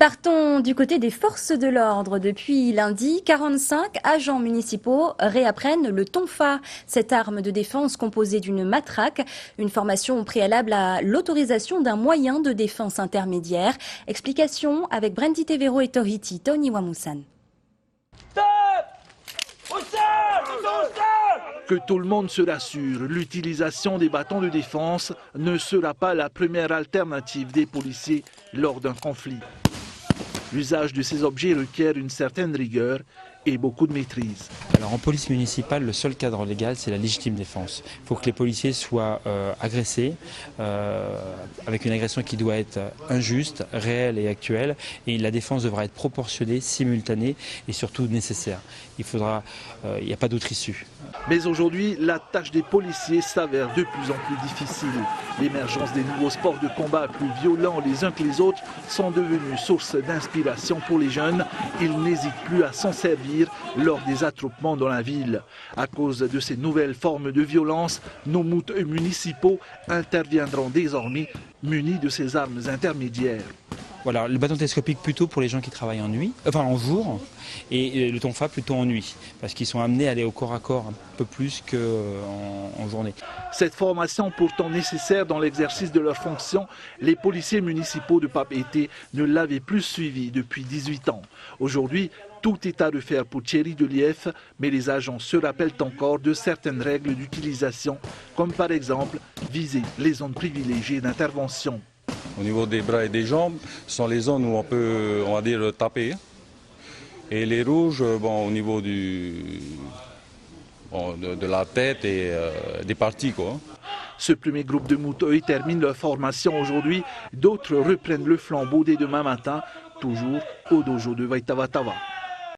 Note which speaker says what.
Speaker 1: Partons du côté des forces de l'ordre. Depuis lundi, 45 agents municipaux réapprennent le tonfa, cette arme de défense composée d'une matraque, une formation préalable à l'autorisation d'un moyen de défense intermédiaire. Explication avec Brandy Tevero et Tohiti, Tony Wamoussan.
Speaker 2: Que tout le monde se rassure, l'utilisation des bâtons de défense ne sera pas la première alternative des policiers lors d'un conflit. L'usage de ces objets requiert une certaine rigueur et beaucoup de maîtrise.
Speaker 3: Alors en police municipale, le seul cadre légal, c'est la légitime défense. Il faut que les policiers soient agressés, avec une agression qui doit être injuste, réelle et actuelle. Et la défense devra être proportionnée, simultanée et surtout nécessaire. Il n'y a pas d'autre issue.
Speaker 2: Mais aujourd'hui, la tâche des policiers s'avère de plus en plus difficile. L'émergence des nouveaux sports de combat plus violents les uns que les autres sont devenus source d'inspiration pour les jeunes. Ils n'hésitent plus à s'en servir lors des attroupements dans la ville. À cause de ces nouvelles formes de violence, nos mouteux municipaux interviendront désormais munis de ces armes intermédiaires.
Speaker 3: Voilà, le bâton télescopique plutôt pour les gens qui travaillent en jour, et le tonfa plutôt en nuit, parce qu'ils sont amenés à aller au corps à corps un peu plus qu'en journée.
Speaker 2: Cette formation pourtant nécessaire dans l'exercice de leurs fonctions, les policiers municipaux de Papeete ne l'avaient plus suivi depuis 18 ans. Aujourd'hui, tout est à refaire pour Thierry Delief, mais les agents se rappellent encore de certaines règles d'utilisation, comme par exemple viser les zones privilégiées d'intervention.
Speaker 4: Au niveau des bras et des jambes, ce sont les zones où on peut, on va dire, taper. Et les rouges, au niveau de la tête et des parties, quoi.
Speaker 2: Ce premier groupe de mouteux termine leur formation aujourd'hui. D'autres reprennent le flambeau dès demain matin, toujours au dojo de Waitavatava.